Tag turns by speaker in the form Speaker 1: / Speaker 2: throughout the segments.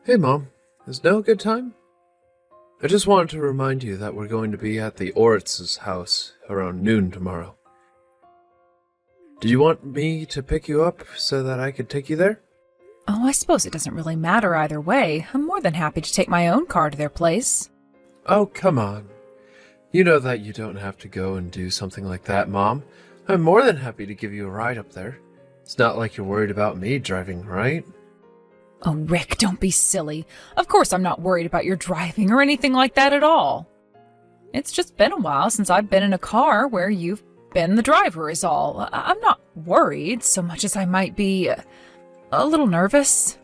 Speaker 1: Hey, Mom. Is now a good time? I just wanted to remind you that we're going to be at the Oritz's house around noon tomorrow. Do you want me to pick you up so that I could take you there?
Speaker 2: Oh, I suppose it doesn't really matter either way. I'm more than happy to take my own car to their place.
Speaker 1: Oh, come on. You know that you don't have to go and do something like that, Mom. I'm more than happy to give you a ride up there. It's not like you're worried about me driving, right?
Speaker 2: Oh, Rick, don't be silly. Of course I'm not worried about your driving or anything like that at all. It's just been a while since I've been in a car where you've been the driver is all. I'm not worried so much as I might be a little nervous.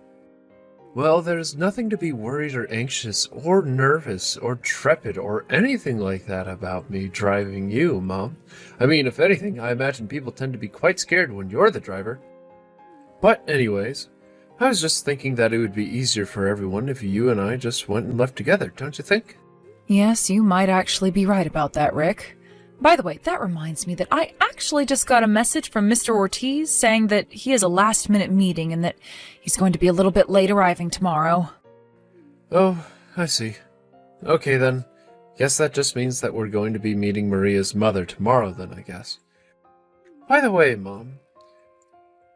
Speaker 1: Well, there's nothing to be worried or anxious or nervous or trepid or anything like that about me driving you, Mom. I mean, if anything, I imagine people tend to be quite scared when you're the driver. But anyways, I was just thinking that it would be easier for everyone if you and I just went and left together, don't you think?
Speaker 2: Yes, you might actually be right about that, Rick. By the way, that reminds me that I actually just got a message from Mr. Ortiz saying that he has a last-minute meeting and that he's going to be a little bit late arriving tomorrow.
Speaker 1: Oh, I see. Okay then. Guess that just means that we're going to be meeting Maria's mother tomorrow then, I guess. By the way, Mom,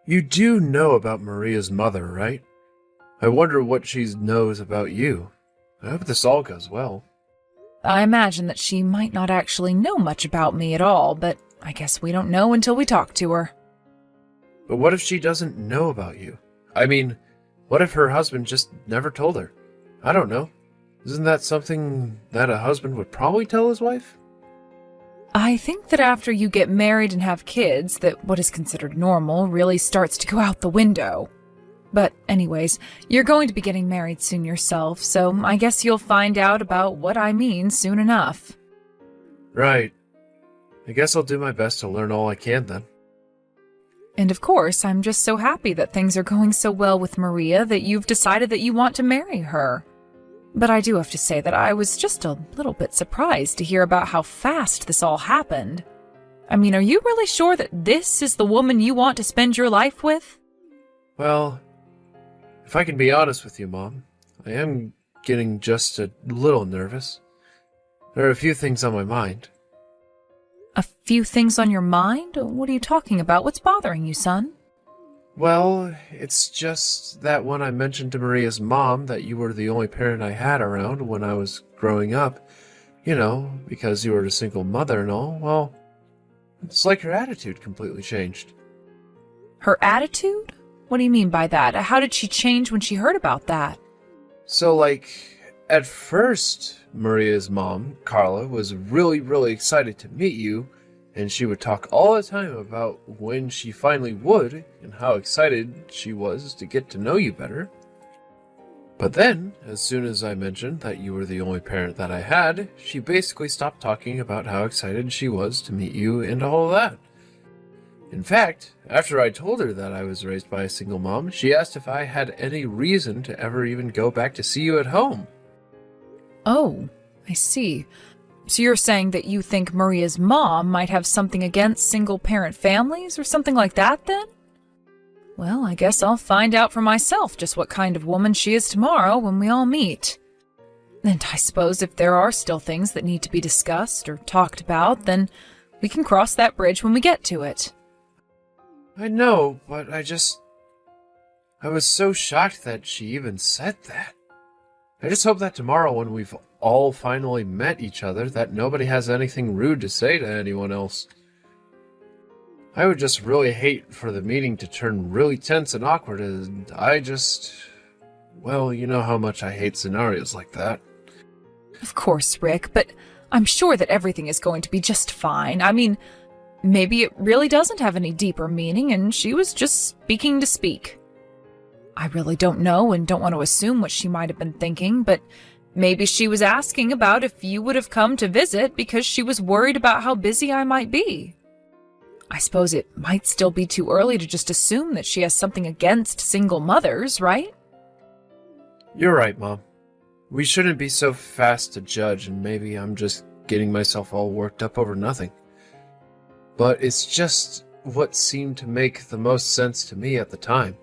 Speaker 1: you do know about Maria's mother, right? I wonder what she knows about you. I hope this all goes well.
Speaker 2: I imagine that she might not actually know much about me at all, but I guess we don't know until we talk to her.
Speaker 1: But what if she doesn't know about you? I mean, what if her husband just never told her? I don't know. Isn't that something that a husband would probably tell his wife?
Speaker 2: I think that after you get married and have kids, that what is considered normal really starts to go out the window. But anyways, you're going to be getting married soon yourself, so I guess you'll find out about what I mean soon enough.
Speaker 1: Right. I guess I'll do my best to learn all I can then.
Speaker 2: And of course, I'm just so happy that things are going so well with Maria that you've decided that you want to marry her. But I do have to say that I was just a little bit surprised to hear about how fast this all happened. I mean, are you really sure that this is the woman you want to spend your life with?
Speaker 1: Well, if I can be honest with you, Mom, I am getting just a little nervous. There are a few things on my mind.
Speaker 2: A few things on your mind? What are you talking about? What's bothering you, son?
Speaker 1: Well, it's just that when I mentioned to Maria's mom that you were the only parent I had around when I was growing up, because you were a single mother and all, well, it's like her attitude completely changed.
Speaker 2: Her attitude? What do you mean by that? How did she change when she heard about that?
Speaker 1: So, at first, Maria's mom, Carla, was really, really excited to meet you, and she would talk all the time about when she finally would, and how excited she was to get to know you better. But then, as soon as I mentioned that you were the only parent that I had, she basically stopped talking about how excited she was to meet you and all of that. In fact, after I told her that I was raised by a single mom, she asked if I had any reason to ever even go back to see you at home.
Speaker 2: Oh, I see. So you're saying that you think Maria's mom might have something against single-parent families or something like that, then? Well, I guess I'll find out for myself just what kind of woman she is tomorrow when we all meet. And I suppose if there are still things that need to be discussed or talked about, then we can cross that bridge when we get to it.
Speaker 1: I know, but I was so shocked that she even said that. I just hope that tomorrow when we've all finally met each other that nobody has anything rude to say to anyone else. I would just really hate for the meeting to turn really tense and awkward, and well, you know how much I hate scenarios like that.
Speaker 2: Of course, Rick, but I'm sure that everything is going to be just fine. I mean, maybe it really doesn't have any deeper meaning, and she was just speaking to speak. I really don't know and don't want to assume what she might have been thinking, but maybe she was asking about if you would have come to visit because she was worried about how busy I might be. I suppose it might still be too early to just assume that she has something against single mothers, right?
Speaker 1: You're right, Mom. We shouldn't be so fast to judge, and maybe I'm just getting myself all worked up over nothing. But it's just what seemed to make the most sense to me at the time.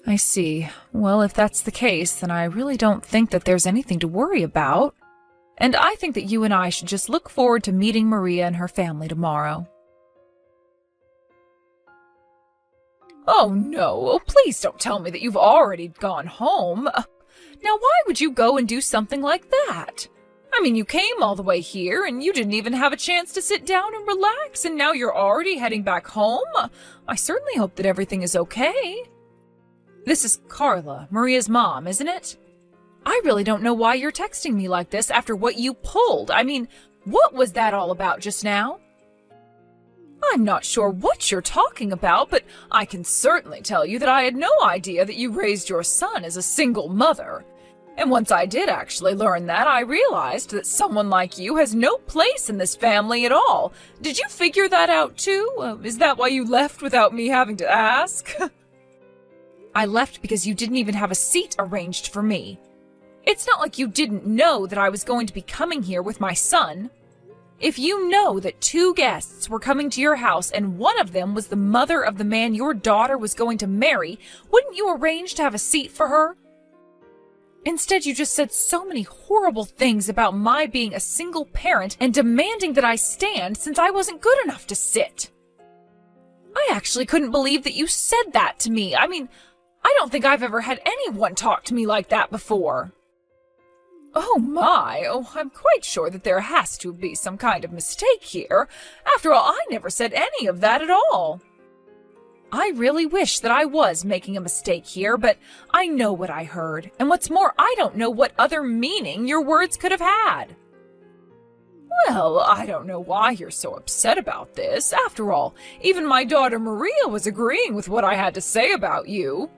Speaker 2: I see. Well, if that's the case, then I really don't think that there's anything to worry about. And I think that you and I should just look forward to meeting Maria and her family tomorrow. Oh no, please don't tell me that you've already gone home. Now why would you go and do something like that? I mean, you came all the way here and you didn't even have a chance to sit down and relax, and now you're already heading back home? I certainly hope that everything is okay. This is Carla, Maria's mom, isn't it? I really don't know why you're texting me like this after what you pulled. I mean, what was that all about just now? I'm not sure what you're talking about, but I can certainly tell you that I had no idea that you raised your son as a single mother. And once I did actually learn that, I realized that someone like you has no place in this family at all. Did you figure that out too? Is that why you left without me having to ask? I left because you didn't even have a seat arranged for me. It's not like you didn't know that I was going to be coming here with my son. If you know that 2 guests were coming to your house and one of them was the mother of the man your daughter was going to marry, wouldn't you arrange to have a seat for her? Instead, you just said so many horrible things about my being a single parent and demanding that I stand since I wasn't good enough to sit. I actually couldn't believe that you said that to me. I mean, I don't think I've ever had anyone talk to me like that before. Oh my, I'm quite sure that there has to be some kind of mistake here. After all, I never said any of that at all. I really wish that I was making a mistake here, but I know what I heard, and what's more, I don't know what other meaning your words could have had. Well, I don't know why you're so upset about this. After all, even my daughter Maria was agreeing with what I had to say about you.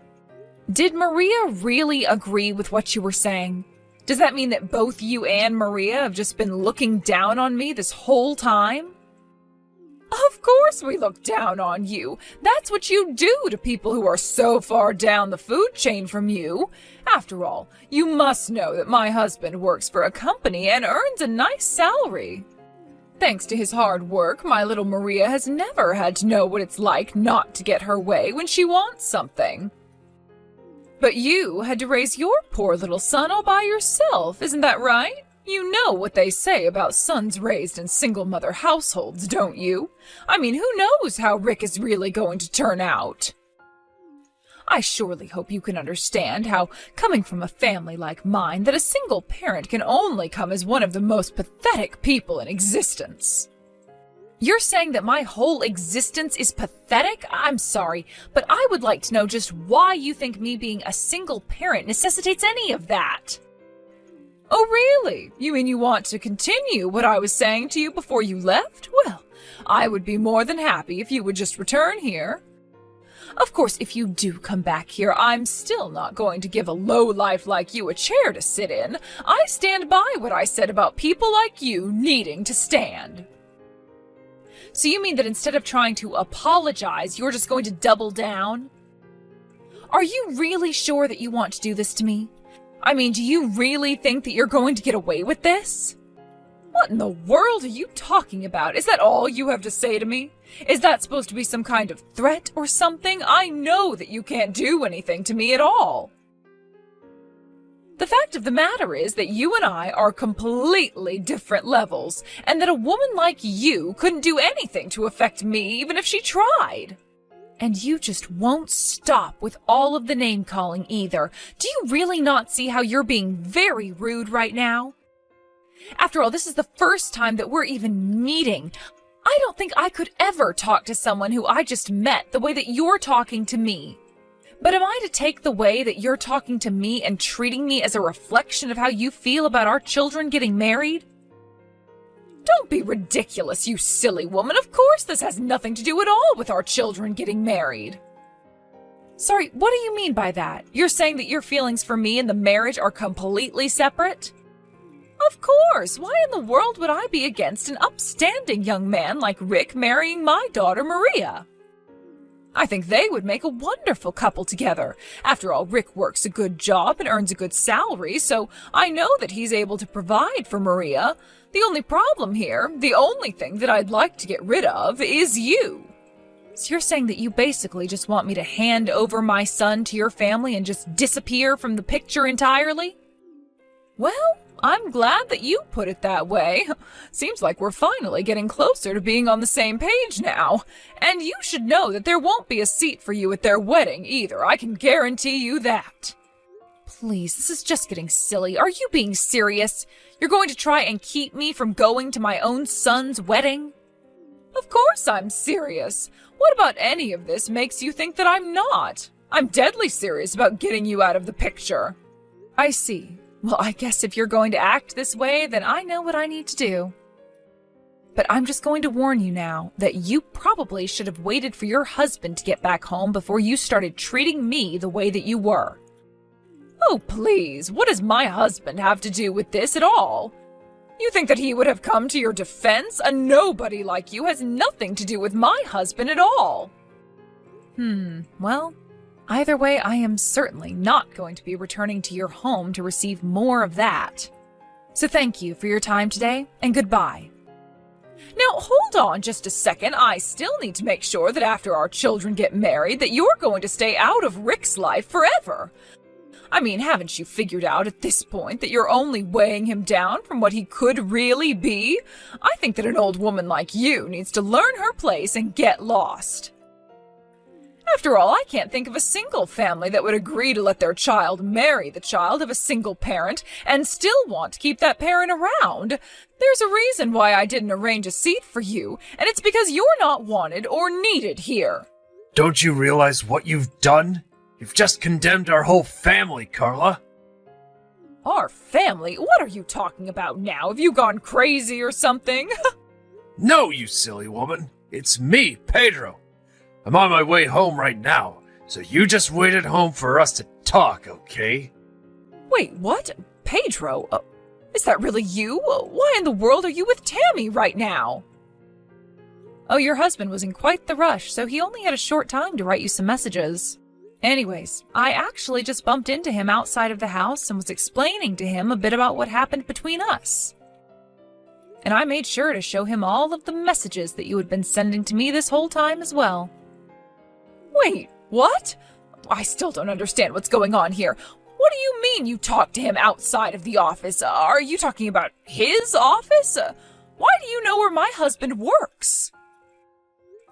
Speaker 2: Did Maria really agree with what you were saying? Does that mean that both you and Maria have just been looking down on me this whole time? Of course we look down on you. That's what you do to people who are so far down the food chain from you. After all, you must know that my husband works for a company and earns a nice salary. Thanks to his hard work, my little Maria has never had to know what it's like not to get her way when she wants something. But you had to raise your poor little son all by yourself, isn't that right? You know what they say about sons raised in single-mother households, don't you? I mean, who knows how Rick is really going to turn out? I surely hope you can understand how, coming from a family like mine, that a single parent can only come as one of the most pathetic people in existence. You're saying that my whole existence is pathetic? I'm sorry, but I would like to know just why you think me being a single parent necessitates any of that. Oh, really? You mean you want to continue what I was saying to you before you left? Well, I would be more than happy if you would just return here. Of course, if you do come back here, I'm still not going to give a lowlife like you a chair to sit in. I stand by what I said about people like you needing to stand. So you mean that instead of trying to apologize, you're just going to double down? Are you really sure that you want to do this to me? I mean, do you really think that you're going to get away with this? What in the world are you talking about? Is that all you have to say to me? Is that supposed to be some kind of threat or something? I know that you can't do anything to me at all. The fact of the matter is that you and I are completely different levels, and that a woman like you couldn't do anything to affect me even if she tried. And you just won't stop with all of the name-calling either. Do you really not see how you're being very rude right now? After all, this is the first time that we're even meeting. I don't think I could ever talk to someone who I just met the way that you're talking to me. But am I to take the way that you're talking to me and treating me as a reflection of how you feel about our children getting married? Don't be ridiculous, you silly woman. Of course this has nothing to do at all with our children getting married. Sorry, what do you mean by that? You're saying that your feelings for me and the marriage are completely separate? Of course. Why in the world would I be against an upstanding young man like Rick marrying my daughter Maria? I think they would make a wonderful couple together. After all, Rick works a good job and earns a good salary, so I know that he's able to provide for Maria. The only problem here, the only thing that I'd like to get rid of, is you. So you're saying that you basically just want me to hand over my son to your family and just disappear from the picture entirely? Well, I'm glad that you put it that way. Seems like we're finally getting closer to being on the same page now. And you should know that there won't be a seat for you at their wedding either. I can guarantee you that. Please, this is just getting silly. Are you being serious? You're going to try and keep me from going to my own son's wedding? Of course I'm serious. What about any of this makes you think that I'm not? I'm deadly serious about getting you out of the picture. I see. Well, I guess if you're going to act this way, then I know what I need to do. But I'm just going to warn you now that you probably should have waited for your husband to get back home before you started treating me the way that you were. Oh, please, what does my husband have to do with this at all? You think that he would have come to your defense? A nobody like you has nothing to do with my husband at all. Well, either way, I am certainly not going to be returning to your home to receive more of that. So thank you for your time today, and goodbye. Now, hold on just a second. I still need to make sure that after our children get married, that you're going to stay out of Rick's life forever. I mean, haven't you figured out at this point that you're only weighing him down from what he could really be? I think that an old woman like you needs to learn her place and get lost. After all, I can't think of a single family that would agree to let their child marry the child of a single parent and still want to keep that parent around. There's a reason why I didn't arrange a seat for you, and it's because you're not wanted or needed here.
Speaker 1: Don't you realize what you've done? You've just condemned our whole family, Carla.
Speaker 2: Our family? What are you talking about now? Have you gone crazy or something?
Speaker 1: No, you silly woman. It's me, Pedro. I'm on my way home right now, so you just wait at home for us to talk, okay?
Speaker 2: Wait, what? Pedro? Is that really you? Why in the world are you with Tammy right now? Oh, your husband was in quite the rush, so he only had a short time to write you some messages. Anyways, I actually just bumped into him outside of the house and was explaining to him a bit about what happened between us. And I made sure to show him all of the messages that you had been sending to me this whole time as well. Wait, what? I still don't understand what's going on here. What do you mean you talked to him outside of the office? Are you talking about his office? Why do you know where my husband works?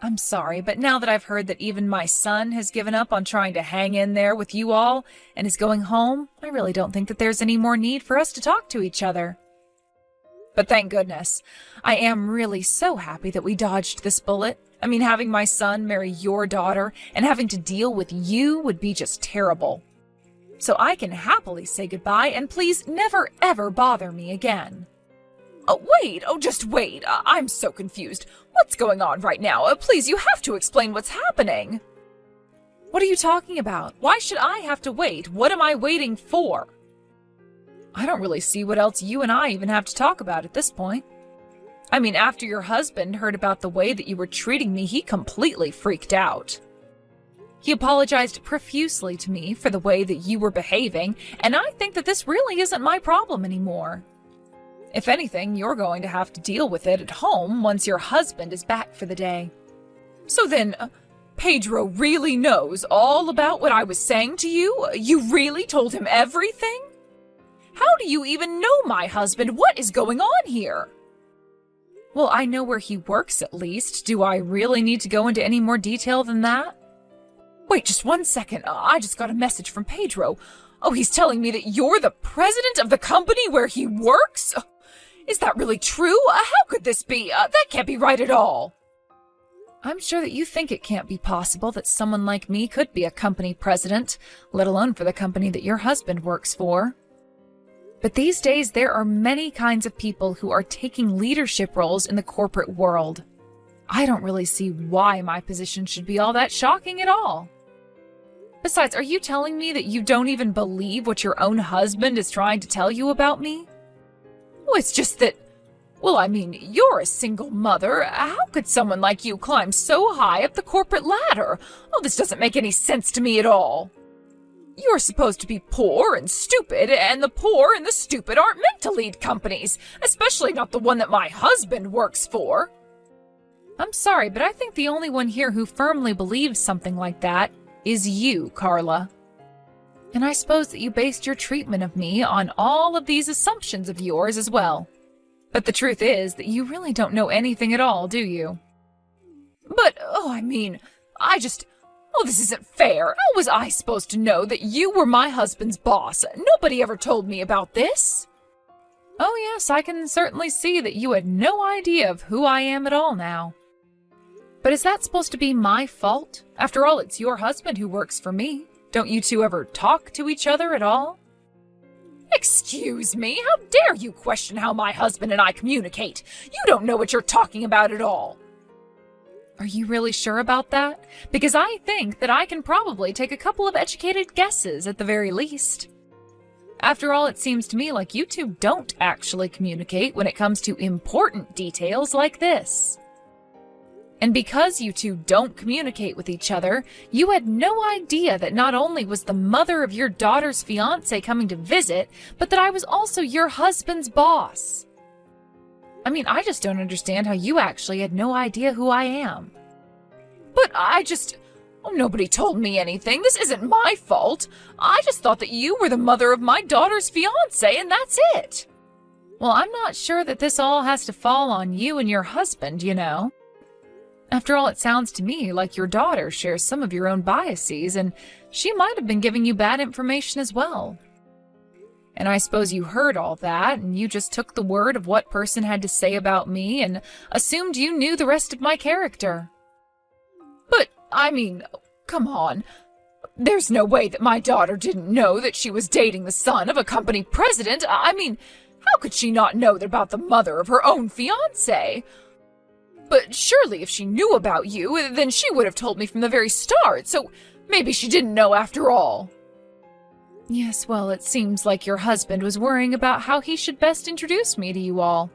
Speaker 2: I'm sorry, but now that I've heard that even my son has given up on trying to hang in there with you all and is going home, I really don't think that there's any more need for us to talk to each other. But thank goodness, I am really so happy that we dodged this bullet. I mean, having my son marry your daughter and having to deal with you would be just terrible. So I can happily say goodbye and please never ever bother me again. Just wait. I'm so confused. What's going on right now? Please, you have to explain what's happening. What are you talking about? Why should I have to wait? What am I waiting for? I don't really see what else you and I even have to talk about at this point. I mean, after your husband heard about the way that you were treating me, he completely freaked out. He apologized profusely to me for the way that you were behaving, and I think that this really isn't my problem anymore. If anything, you're going to have to deal with it at home once your husband is back for the day. So then, Pedro really knows all about what I was saying to you? You really told him everything? How do you even know my husband? What is going on here? Well, I know where he works at least. Do I really need to go into any more detail than that? Wait, just one second. I just got a message from Pedro. Oh, he's telling me that you're the president of the company where he works? Is that really true? How could this be? That can't be right at all. I'm sure that you think it can't be possible that someone like me could be a company president, let alone for the company that your husband works for. But these days, there are many kinds of people who are taking leadership roles in the corporate world. I don't really see why my position should be all that shocking at all. Besides, are you telling me that you don't even believe what your own husband is trying to tell you about me? Oh, it's just that, well, I mean, you're a single mother. How could someone like you climb so high up the corporate ladder? Oh, this doesn't make any sense to me at all. You're supposed to be poor and stupid, and the poor and the stupid aren't meant to lead companies, especially not the one that my husband works for. I'm sorry, but I think the only one here who firmly believes something like that is you, Carla. And I suppose that you based your treatment of me on all of these assumptions of yours as well. But the truth is that you really don't know anything at all, do you? But, this isn't fair. How was I supposed to know that you were my husband's boss? Nobody ever told me about this. Oh yes, I can certainly see that you had no idea of who I am at all now. But is that supposed to be my fault? After all, it's your husband who works for me. Don't you two ever talk to each other at all? Excuse me, how dare you question how my husband and I communicate? You don't know what you're talking about at all. Are you really sure about that? Because I think that I can probably take a couple of educated guesses at the very least. After all, it seems to me like you two don't actually communicate when it comes to important details like this. And because you two don't communicate with each other, you had no idea that not only was the mother of your daughter's fiancé coming to visit, but that I was also your husband's boss. I just don't understand how you actually had no idea who I am. But nobody told me anything. This isn't my fault. I just thought that you were the mother of my daughter's fiancé, and that's it. Well, I'm not sure that this all has to fall on you and your husband, you know. After all, it sounds to me like your daughter shares some of your own biases, and she might have been giving you bad information as well. And I suppose you heard all that, and you just took the word of what person had to say about me and assumed you knew the rest of my character. But, come on. There's no way that my daughter didn't know that she was dating the son of a company president. How could she not know about the mother of her own fiancé? But surely if she knew about you, then she would have told me from the very start, so maybe she didn't know after all. Yes, well, it seems like your husband was worrying about how he should best introduce me to you all.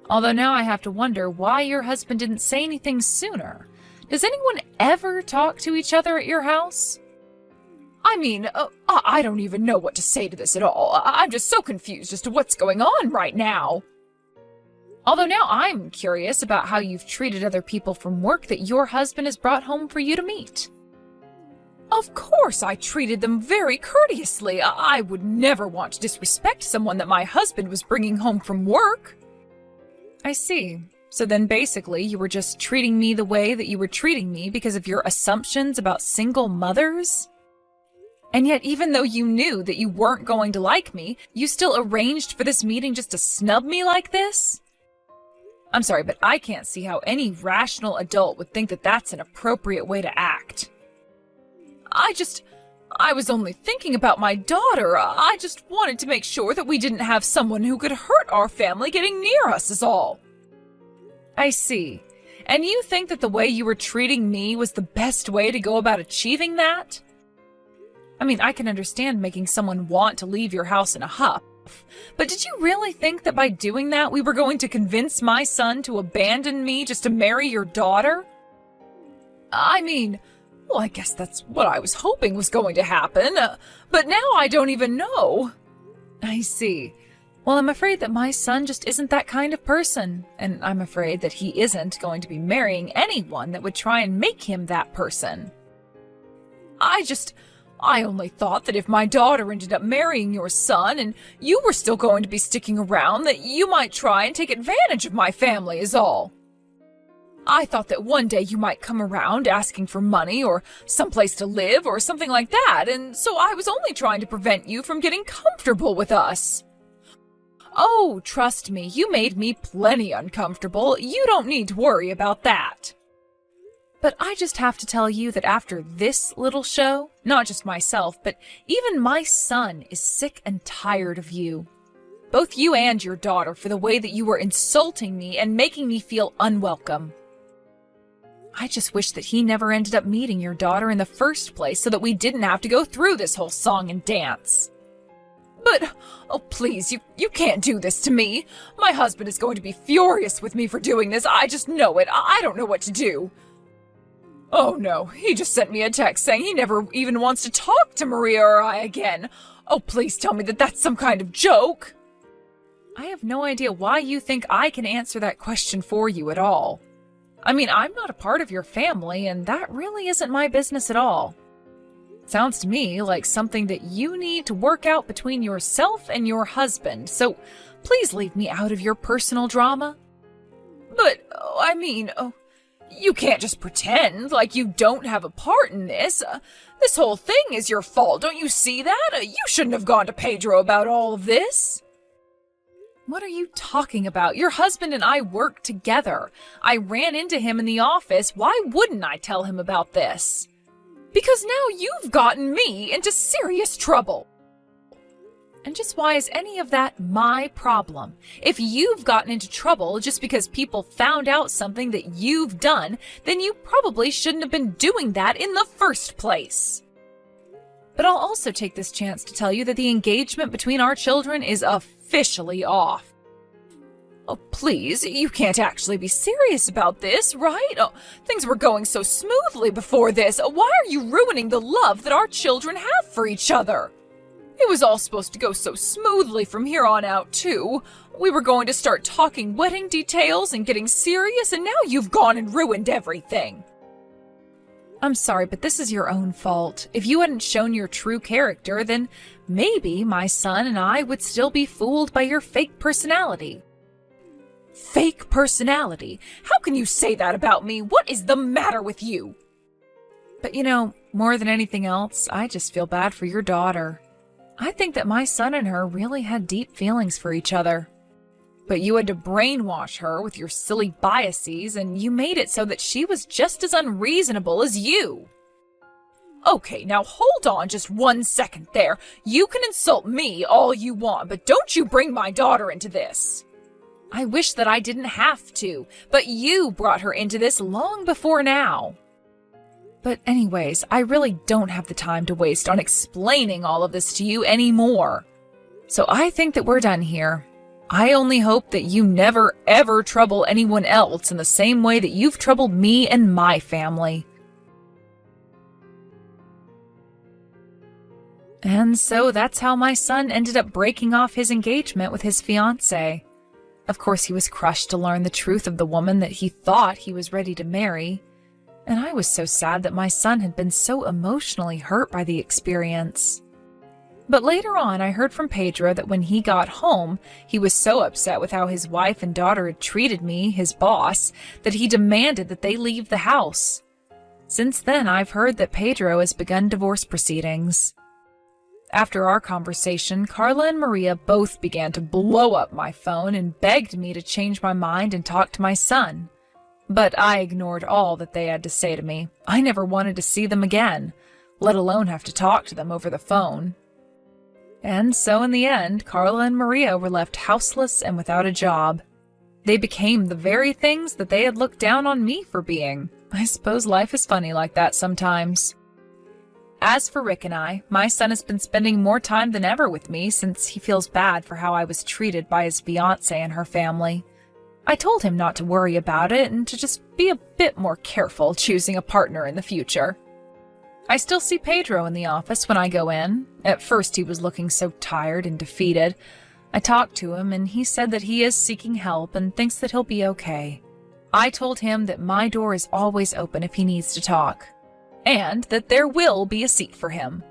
Speaker 2: Although now I have to wonder why your husband didn't say anything sooner. Does anyone ever talk to each other at your house? I don't even know what to say to this at all. I'm just so confused as to what's going on right now. Although now I'm curious about how you've treated other people from work that your husband has brought home for you to meet. Of course I treated them very courteously. I would never want to disrespect someone that my husband was bringing home from work. I see. So then basically you were just treating me the way that you were treating me because of your assumptions about single mothers? And yet even though you knew that you weren't going to like me, you still arranged for this meeting just to snub me like this? I'm sorry, but I can't see how any rational adult would think that that's an appropriate way to act. I was only thinking about my daughter. I just wanted to make sure that we didn't have someone who could hurt our family getting near us is all. I see. And you think that the way you were treating me was the best way to go about achieving that? I can understand making someone want to leave your house in a huff. But did you really think that by doing that we were going to convince my son to abandon me just to marry your daughter? Well, I guess that's what I was hoping was going to happen, but now I don't even know. I see. Well, I'm afraid that my son just isn't that kind of person, and I'm afraid that he isn't going to be marrying anyone that would try and make him that person. I only thought that if my daughter ended up marrying your son and you were still going to be sticking around, that you might try and take advantage of my family is all. I thought that one day you might come around asking for money or someplace to live or something like that, and so I was only trying to prevent you from getting comfortable with us. Oh, trust me, you made me plenty uncomfortable. You don't need to worry about that. But I just have to tell you that after this little show, not just myself, but even my son is sick and tired of you. Both you and your daughter for the way that you were insulting me and making me feel unwelcome. I just wish that he never ended up meeting your daughter in the first place so that we didn't have to go through this whole song and dance. But, oh please, you can't do this to me. My husband is going to be furious with me for doing this. I just know it. I don't know what to do. Oh no, he just sent me a text saying he never even wants to talk to Maria or I again. Oh, please tell me that that's some kind of joke. I have no idea why you think I can answer that question for you at all. I mean, I'm not a part of your family, and that really isn't my business at all. Sounds to me like something that you need to work out between yourself and your husband, so please leave me out of your personal drama. But, you can't just pretend like you don't have a part in this. This whole thing is your fault, don't you see that? You shouldn't have gone to Pedro about all of this. What are you talking about? Your husband and I work together. I ran into him in the office. Why wouldn't I tell him about this? Because now you've gotten me into serious trouble. And just why is any of that my problem? If you've gotten into trouble just because people found out something that you've done, then you probably shouldn't have been doing that in the first place. But I'll also take this chance to tell you that the engagement between our children is officially off. Oh, please, you can't actually be serious about this, right? Oh, things were going so smoothly before this. Why are you ruining the love that our children have for each other? It was all supposed to go so smoothly from here on out, too. We were going to start talking wedding details and getting serious, and now you've gone and ruined everything. I'm sorry, but this is your own fault. If you hadn't shown your true character, then maybe my son and I would still be fooled by your fake personality. Fake personality? How can you say that about me? What is the matter with you? But more than anything else, I just feel bad for your daughter. I think that my son and her really had deep feelings for each other. But you had to brainwash her with your silly biases, and you made it so that she was just as unreasonable as you. Okay, now hold on just 1 second there. You can insult me all you want, but don't you bring my daughter into this. I wish that I didn't have to, but you brought her into this long before now. But anyways, I really don't have the time to waste on explaining all of this to you anymore. So I think that we're done here. I only hope that you never ever trouble anyone else in the same way that you've troubled me and my family. And so that's how my son ended up breaking off his engagement with his fiancée. Of course, he was crushed to learn the truth of the woman that he thought he was ready to marry. And I was so sad that my son had been so emotionally hurt by the experience. But later on, I heard from Pedro that when he got home, he was so upset with how his wife and daughter had treated me, his boss, that he demanded that they leave the house. Since then, I've heard that Pedro has begun divorce proceedings. After our conversation, Carla and Maria both began to blow up my phone and begged me to change my mind and talk to my son. But I ignored all that they had to say to me. I never wanted to see them again, let alone have to talk to them over the phone. And so in the end, Carla and Maria were left houseless and without a job. They became the very things that they had looked down on me for being. I suppose life is funny like that sometimes. As for Rick and I, my son has been spending more time than ever with me since he feels bad for how I was treated by his fiancée and her family. I told him not to worry about it and to just be a bit more careful choosing a partner in the future. I still see Pedro in the office when I go in. At first he was looking so tired and defeated. I talked to him and he said that he is seeking help and thinks that he'll be okay. I told him that my door is always open if he needs to talk, and that there will be a seat for him.